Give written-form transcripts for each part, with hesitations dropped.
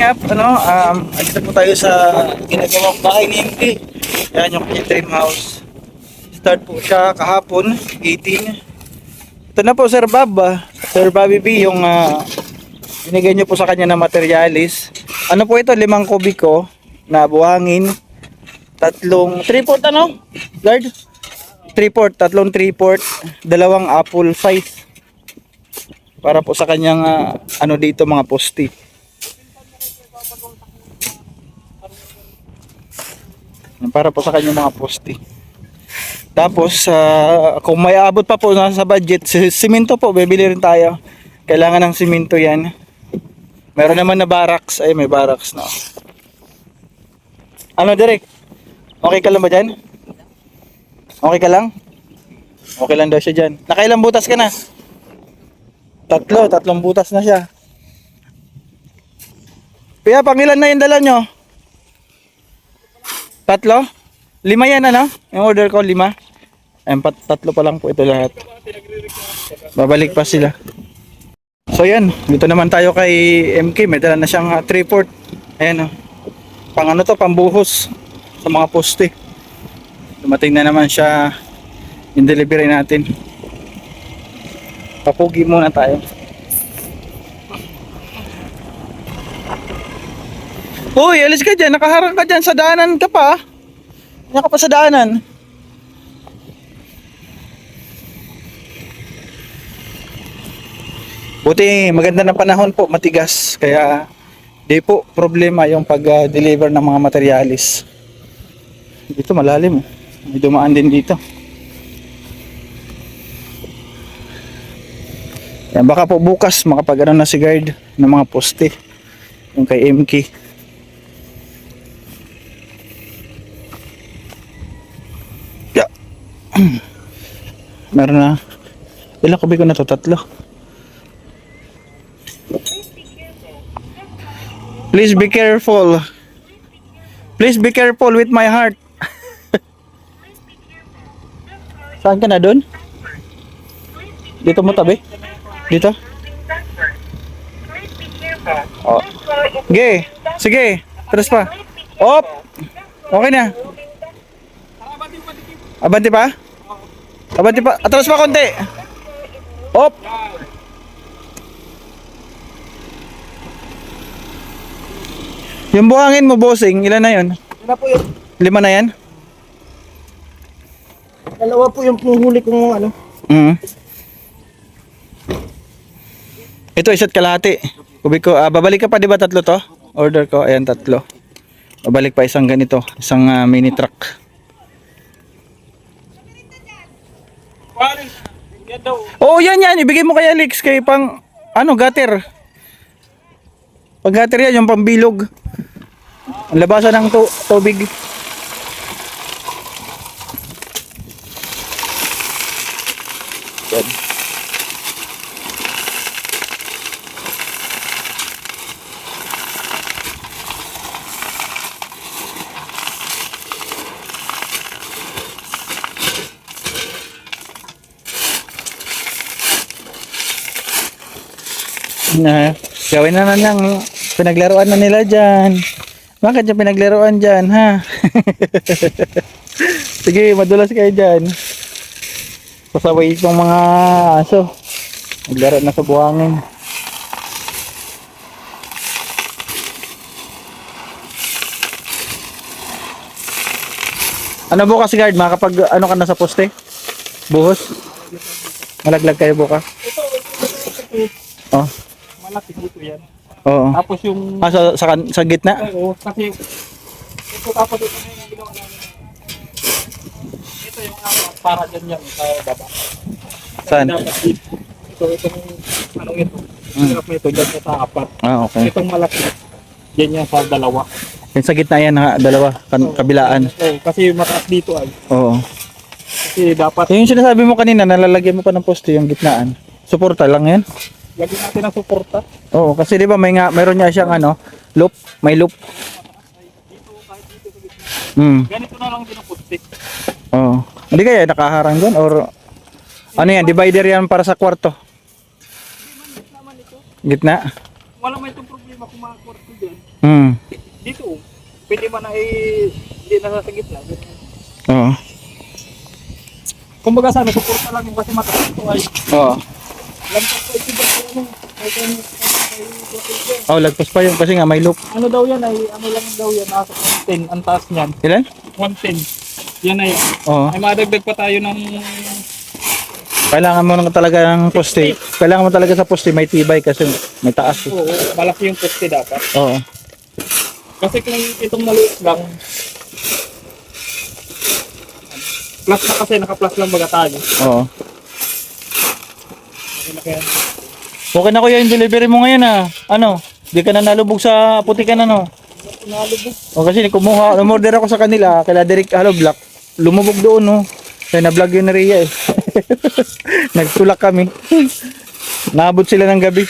kalingap, andito po tayo sa ginagawang bahay ni MK. Yan yung kanyang dream house. Start po siya kahapon, 18. Ito na po Sir Bob, Sir Bobby B, yung binigay nyo po sa kanya na materialis. Ano po ito, 5 kubiko na buhangin, 3/4 ano? Guard? 3/4, 3/4, 2 apple size. Para po sa kanyang dito mga poste. Para po sa kanyang mga poste. Tapos kung may abot pa po sa budget, simento po bibili rin tayo. Kailangan ng simento 'yan. Meron naman na barracks, ay may barracks na. Ano Derek? Okay ka lang ba diyan? Okay ka lang? Okay lang daw siya diyan. Nakailang butas ka na? 3 butas na siya. Kaya pangilan na yung dala nyo? 3? 5 yan ano? Yung order ko 5. Ayan, 3 pa lang po ito lahat. Babalik pa sila. So yan, dito naman tayo kay MK. May dala na siyang 3/4. Ayan o. Pang ano to, pambuhos sa mga poste. Dumating na naman siya. Yung delivery natin. Papugi muna tayo. Uy, alis ka dyan. Nakaharang ka dyan. Sa daanan ka pa. Yan ka pa sa daanan. Buti maganda ng panahon po. Matigas. Kaya di po problema yung pag-deliver ng mga materialis. Dito malalim. May dumaan din dito. Yan, baka po bukas makapag-ano na si guard ng mga poste yung kay MK. Yeah. Meron na ilang kubiko na to? 3. Please be careful. Please be careful with my heart. Saan ka na doon? Dito mo tabi? Dito? Oh. Sige, sige. Terus pa. Op. Okay na. Abanti pa? Abanti pa. Atras pa konti. Op. Yung buhangin mo, bossing, ilan na yun? 5 po yun. 5 na yan? 2 po yung pinihuli kong ano. Ito isa't kalahati. Kubiko, babalik ka pa 'di ba 3 to? Order ko, ayan 3. Babalik pa isang ganito, isang mini truck. Oh, yan, ibigay mo kay Alex kay pang gutter. Pag gutter yan, yung pambilog. Ang labasan ng tubig. Yan. Gawin na niyang pinaglaruan na nila dyan. Bakit yung pinaglaruan dyan, ha? Sige, madulas kayo dyan. Pasaway itong mga aso. Naglaro na sa buhangin. Ano bukas guard? Makapag ano ka na sa poste? Buhos? Malaglag kayo bukas? Oh. Malaki dito yan. Oo. Tapos yung... sa gitna? Oo, kasi... Ito tapos ito na yung ginawa namin. Ito yung para dyan yan sa baba. Saan? Ito, itong... Anong ito? Hirap na ito, dyan sa 4. Ah, okay. Itong malaki. Dyan yan sa 2. Yung sa gitna yan, kabilaan. Oo, kasi mataas dito ay. Oo. Kasi dapat... Yung sinasabi mo kanina, nalalagyan mo pa ng poste yung gitnaan. Suporta lang yan? Lagyan natin ang suporta. Oo, kasi di ba mayroon niya siyang loop, may loop. Ganito na lang din ang putik. Oo. Hindi kaya nakaharang doon or ano yan, divider yan para sa kwarto? Gitna? Wala may itong problema kung mga kwarto dyan. Hmm. Dito, pwede man ay hindi nasa sa gitna. Oo. Kumbaga sana, suporta lang yung kasi mataas ito ay Oo. lampas ko ito ba ano, Oh, lagpas pa yun kasi nga may loop. ano daw yan ay, ano lang daw yan, nasa 110, ang taas niyan. Ilan? 110. Yan ay, Oo. ay madagdag pa tayo ng Kailangan mo naman talaga ng poste. Kailangan mo talaga sa poste may tibay kasi may taas. oo, malaki yung poste dapat. Oo. Kasi kung itong maliit lang, plus na kasi, naka-plus lang baga tayo. Oo. Kaya, Okay na kuya yung delivery mo ngayon ah. Ano? Di ka na nalubog sa putikan ano? nalubog. O kasi kumuha, umorder ako sa kanila, kila Derek Halo Black. Lumubog doon no. Kaya na-vlog yun na Rhea eh. Nagtulak kami. Naabot sila ng gabi.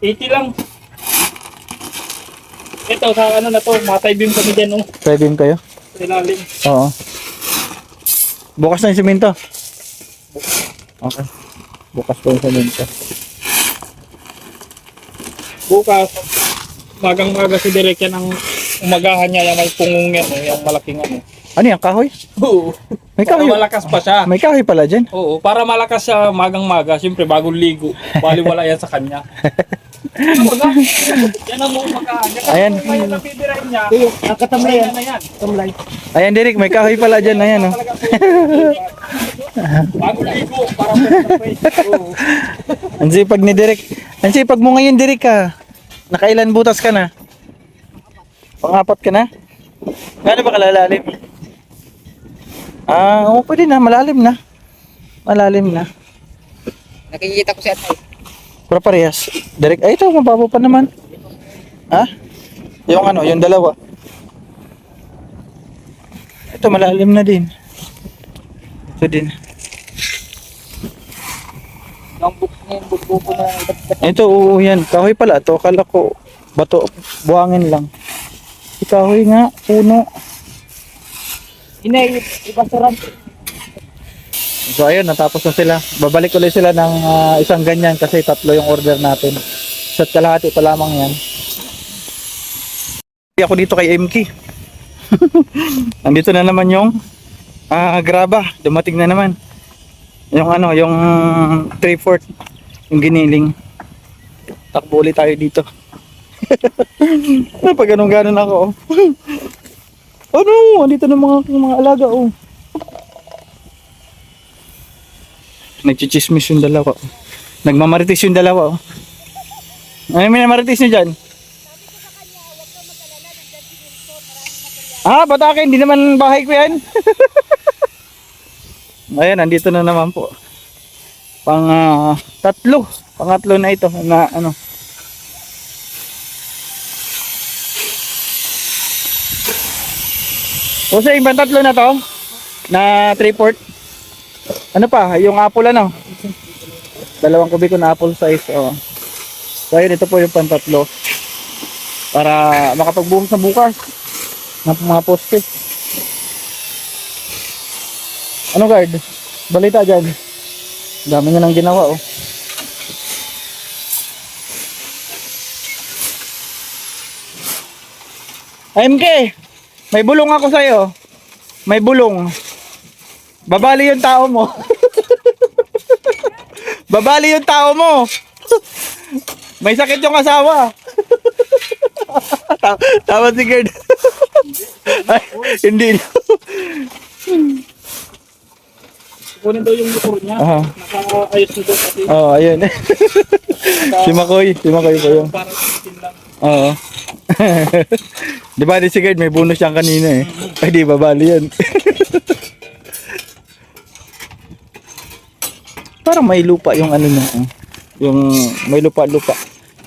80 lang. Ito, sa ano na to, matay beam kami dyan, oh. Pwede yun kayo? Sa ilalim. Oo. Bukas na yung simento. Okay. Bukas po yung simento. Bukas, magang-maga si Derek yan ang umagahan niya, yung may pungong yan, oh, yung malaking ano. Ano yan, kahoy? Oo. May Para kahoy. malakas pa siya. May kahoy pala dyan. Oo, para malakas siya magang-maga, siyempre bagong ligo, baliwala yan sa kanya. Yan ang umagahan. Ayan. Kung may napidirahin niya, Nakatamlay yan na yan. Tamlay. Ayan Derek, may kahoy pala dyan. Ayan oh. Bagong ligo, para sa Oo. Ang sipag ni Derek. Ang sipag mo ngayon Derek ka. Nakailan butas ka na? Pang-apat ka na? Gaano ba kalalalim? Ah, oo pwede na. Malalim na. Malalim na. Nakikita ko si Atay. Pero parehas. Derek, ay ito, mababaw pa naman. Ha? Yung ano, yung dalawa. Ito, malalim na din. Ito din. Yung book na yung buko na Ito, oo yan. Kahoy pala to. Kala ko, bato, buhangin lang. Si kahoy nga, puno. inay, ibasaran. So ayun, natapos na sila. Babalik ulit sila ng isang ganyan kasi tatlo yung order natin. Isa't kalahati pa lamang yan. Ako dito kay MK. Andito na naman yung graba. Dumating na naman. Yung ano, yung 3/4. Yung giniling. Takbo ulit tayo dito. Pag ganun-ganon ako. Ano? Andito na mga alaga oh. Nagchichismis yung dalawa. Nagmamarites yung dalawa oh. Ano yung minamarites nyo dyan? Ah, batake, hindi naman bahay ko yan. Ayan, nandito na naman po. Pangatlo na ito na ano. O sa ibang tatlo na to na 3/4. Ano pa, yung apple ano? 2 kubiko na apple size oh. So ayun, ito po yung pantatlo. Para makapagbuhos na bukas ng mga poste. Ano guard? Balita dyan. Dami nyo nang ginawa oh. MK, may bulong ako sa'yo. May bulong. Babali yung tao mo. Babali yung tao mo. May sakit yung asawa. Tama si Gerd. Ay, hindi. Kunin daw yung motor niya. Aha. Nakaayos na daw kasi. Oh, ayun. Si Makoy po yung. Parang itin lang. Oo. Di ba di si Gerd, may bonus siyang kanina eh. Ay di, babali yan. Parang may lupa yung ano niya. Yung may lupa-lupa.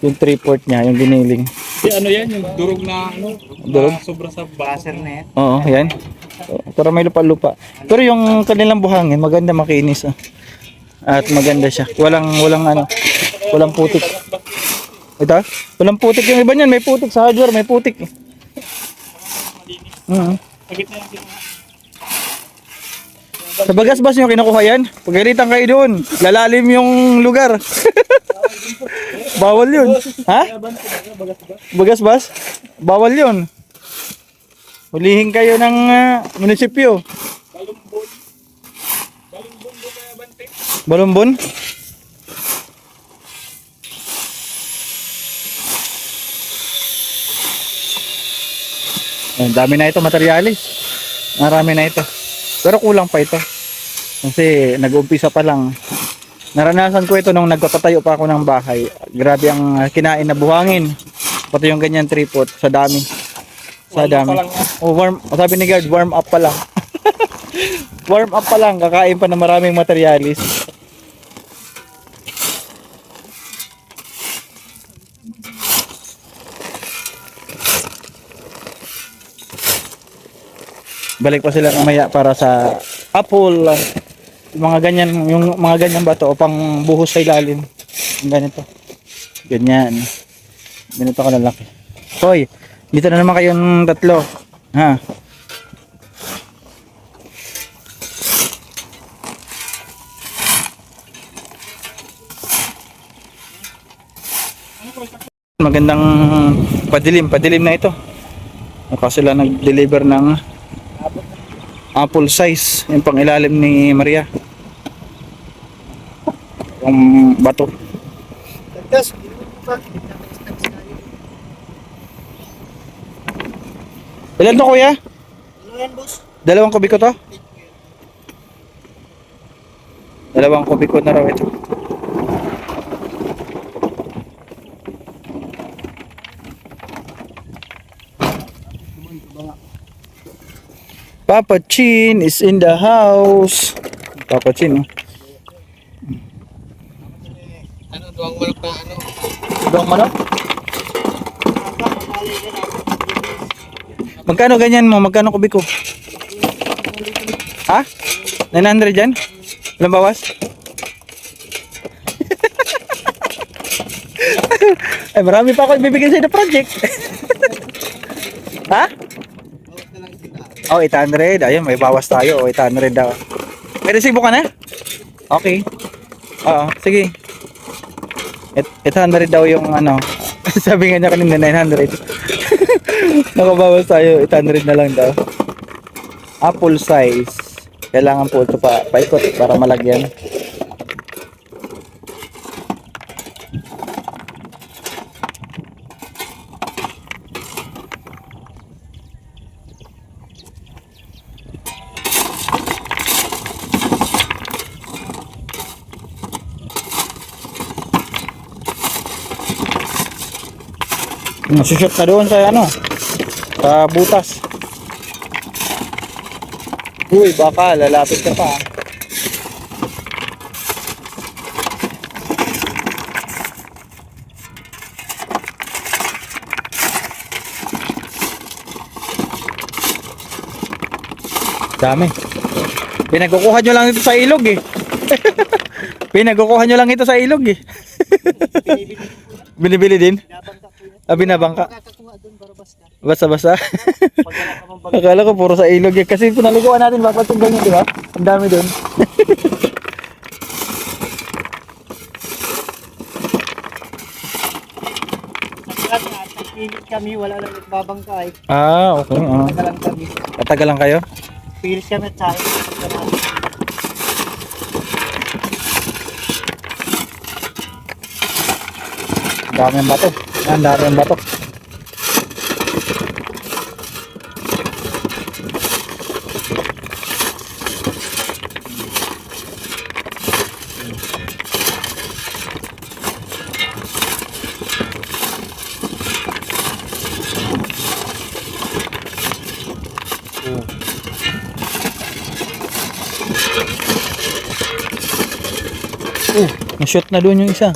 Yung 3/4 niya, yung giniling. Di ano yan, yung durog na ano, Durog? na sobra sa baser na yan. Oo, yan. Pero may lupa-lupa. Pero yung kanilang buhangin, maganda makinis. At maganda siya. Walang ano, walang putik. Ito? Walang putik yung iba niyan. May putik sa hardware, may putik. Sa Bagasbas nyo kinukuha yan? Pagalitan kayo doon. Lalalim yung lugar. Bawal yun. Ha? Bagasbas? Bawal yun. Hulihin kayo ng munisipyo. Balumbon? Ang dami na ito, materialis. Marami na ito. Pero kulang pa ito. Kasi nag-umpisa pa lang. Naranasan ko ito nung nagtatayo pa ako ng bahay. Grabe ang kinain na buhangin. Pati yung ganyan tripod. Sa dami. Sa dami. Oh, sabi ni guard, warm up pa lang. Warm up pa lang. Kakain pa ng maraming materialis. Balik pa sila mamaya para sa apple, mga ganyan, yung mga ganyan bato o pang buhos sa ilalim. Yung ganito. Ganyan. Ganito kalalaki. Hoy, dito na naman kayong tatlo. Ha? Magandang padilim na ito. Kasi sila nag-deliver ng apple size, yung pang ilalim ni Maria. Yung bato. Ilan to kuya? Dalawang kubiko to? Dalawang kubiko na raw ito. Papa Chin is in the house. Papa Chin, oh. Duwang manok na ano? Duwang manok? Magkano ganyan mo? Magkano kubiko? Ha? 900 yan? Walang bawas? Ay, marami pa ako ibibigay sa'yo na project. Ha? Oh, 800. Ayun, may bawas tayo. Oh, 800 daw. May resibo ka na? Okay. Oo, sige. 800 daw yung ano. Sabi nga niya kanina 900. Nakabawas tayo. 800 na lang daw. Apple size. Kailangan po ito pa paikot para malagyan. Masushoot na doon sa ano, sa butas. Uy, baka lalapit ka pa. Dami. Pinagkukuha nyo lang ito sa ilog eh. Pinagkukuha nyo lang ito sa ilog eh. Binibili din? Binabangka. Basta-basta. Akala ko puro sa ilog yan. Kasi pinaliguan natin bakit yung ganyan, di ba? Ang dami dun. Pilit kami, wala lang nagbabangka eh. Ah, okay. Tagalan kami. Tatagal lang kayo? Pilit kami at sa'yo. Dami ang bato. Ang dami ang bato. Na-shoot na doon yung isa.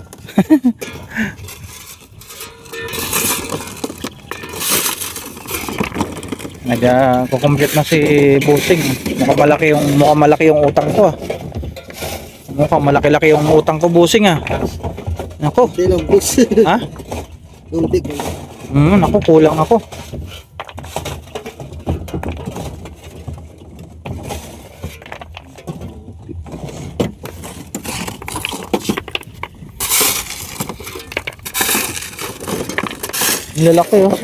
Nag-complete na si Busing. Mukhang malaki yung utang ko ah. Mukhang malaki-laki yung utang ko, Busing ah. Nako. Ha? Nako, kulang ako. Ang lalaki oh.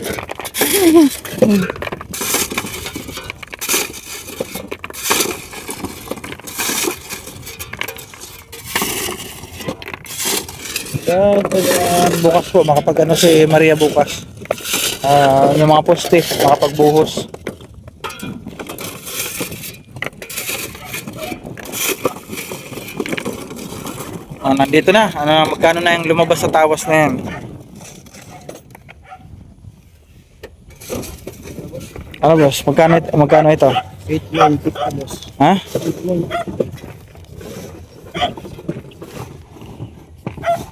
Bukas po, makapag ano si Maria bukas. Yung mga poste, makapagbuhos. Nandito na. Magkano na yung lumabas sa tawas na yan? Ano boss? Magkano ito? 8,950 boss. Ha? 8,950.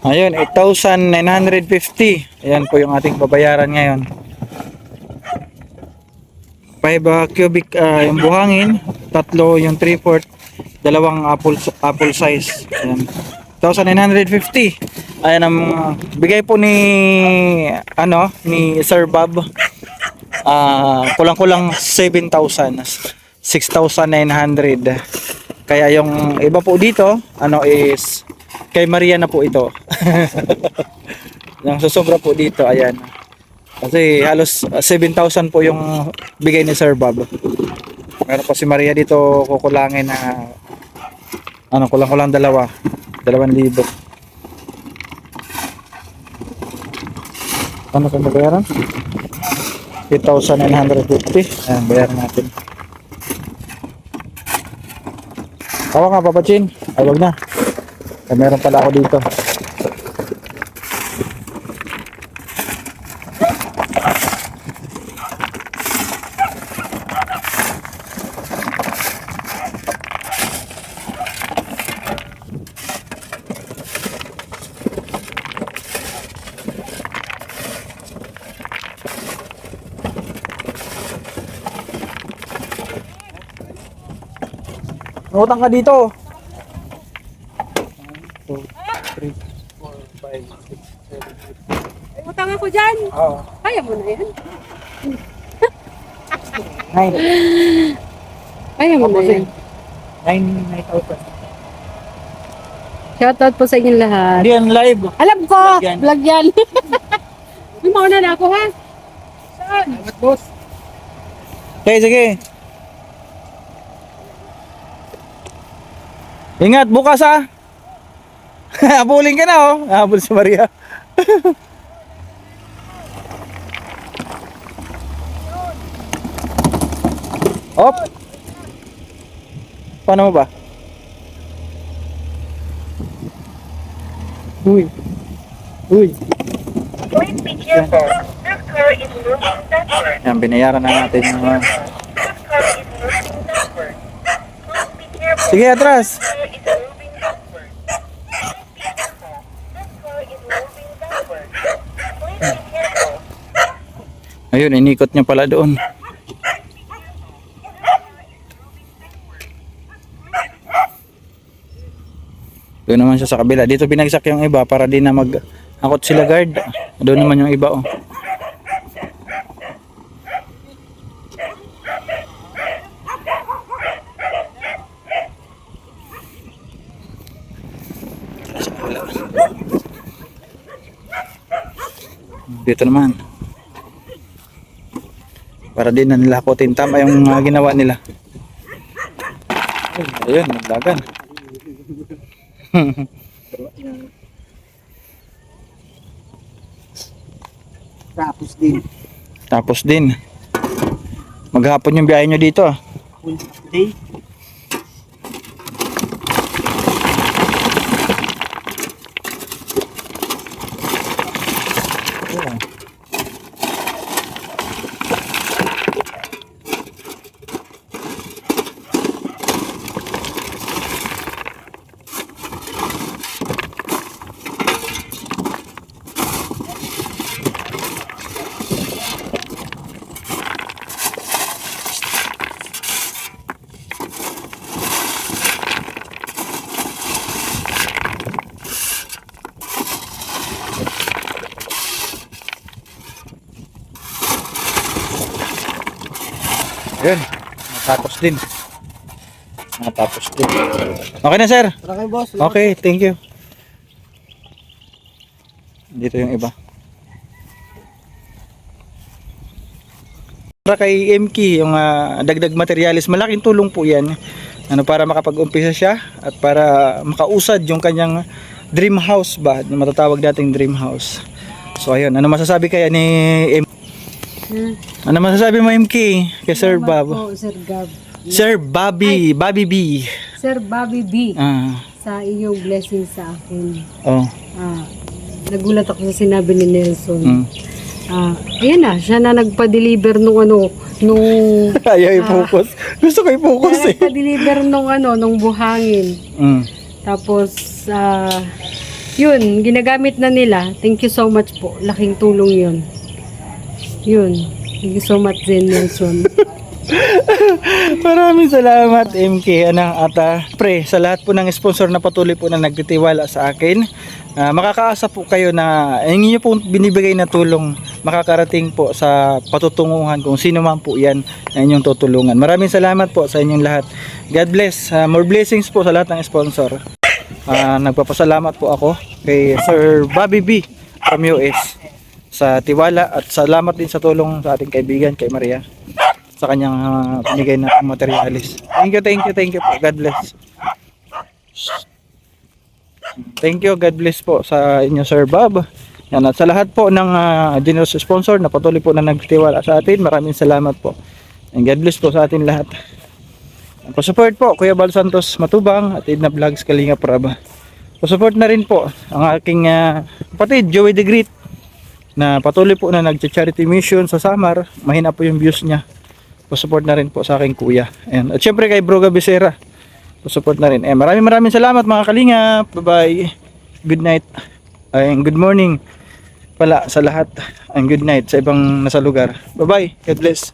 Ayun, 8,950. Ayan po yung ating babayaran ngayon. 5 cubic yung buhangin, 3 yung 3/4, 2 apple size. Ayan. 1,950. Ayan ang bigay po ni Sir Bob. Kulang-kulang 7,000, 6,900. Kaya yung iba po dito is kay Maria na po ito. Yung susobra po dito, ayan. Kasi halos 7,000 po yung bigay ni Sir Bob. Meron pa si Maria dito kukulangin na kulang-kulang 2,000. Ano kung bayaran? 8,950. Ayan, bayaran natin. Tawa nga, Papa Chin. Ay, wag na. Ay, meron pala ako dito. Utang ka dito. 1, 2, 3, 4, 5, 6, 7, 8. Ay, utang ako dyan. Oo. Kaya mo na yan. 9. Kaya mo na yan. 9,000. Shoutout po sa inyong lahat. Hindi yan live. Alam ko! Vlog yan. Vlog yan. May mauna na ako ha. Saan? Salamat boss. Okay, sige. Ingat, bukas ha. Habulin ka na oh. Habul si Maria. Op. Paano mo ba? Uy. Uy. Please be careful. This car is moving backward. Yan, binayaran na natin yung This car is moving backward. Please be careful. Sige, atras. This car is moving backward. Please be careful. This car is moving backward. Please be careful. Ayun, inikot niya pala doon. Doon naman siya sa kabila. Dito binagsak yung iba para di na mag-akot sila guard. Doon naman yung iba oh. Dito naman. Para din na nila akotin. Tama yung ginawa nila. Ayun, naglagan. Tapos din. Maghapon yung biyahe nyo dito ah. Full day. Ayun, natapos din. Natapos din. Okay na sir. Tara kayo boss. Okay, thank you. Dito yung iba. Para kay MK, yung dagdag materialis, malaking tulong po yan. Para makapag-umpisa siya at para makausad yung kanyang dream house ba, yung matatawag nating dream house. So ayun, ano masasabi kaya ni MK? Ano masasabi mo MK kay Sir Bob? Po, Sir Gab. Sir Bobby B. Sir Bobby B. Ah, Sa iyong blessing sa akin. oh. Nagulat ako sa sinabi ni Nelson. Mm. Ayan na, siya na nagpa-deliver nung Ayaw i-focus. Gusto ko i-focus eh. nagpa-deliver nung buhangin. Mm. Tapos, yun, ginagamit na nila. Thank you so much po. Laking tulong yun. Yun. Thank you so much din, Nelson. Maraming salamat MK at pre sa lahat po ng sponsor na patuloy po na nagtitiwala sa akin. Makakaasa po kayo na ang inyo po binibigay na tulong makakarating po sa patutunguhan kung sino man po yan na inyong tutulungan. Maraming salamat po sa inyong lahat. God bless. More blessings po sa lahat ng sponsor. Nagpapasalamat po ako kay Sir Bobby B from US sa tiwala at salamat din sa tulong sa ating kaibigan kay Maria sa kanyang pinigay na materialis. Thank you po. God bless. Thank you, God bless po sa inyo Sir Bob. Yan, at sa lahat po ng generous sponsor na patuloy po na nagtiwala sa atin, maraming salamat po. And God bless po sa atin lahat. Pa-support po Kuya Bal Santos Matubang at Edna Vlogs Kalinga Prab. Pa-support na rin po ang aking kapatid Joey the Great na patuloy po na nag-charity mission sa Samar. Mahina po yung views niya. Pa-support na rin po sa aking kuya. Ayan. At syempre kay Broga Becerra. Pa-support na rin. Maraming salamat mga kalingap. Bye-bye. Good night. And good morning pala sa lahat. And good night sa ibang nasa lugar. Bye-bye. God bless.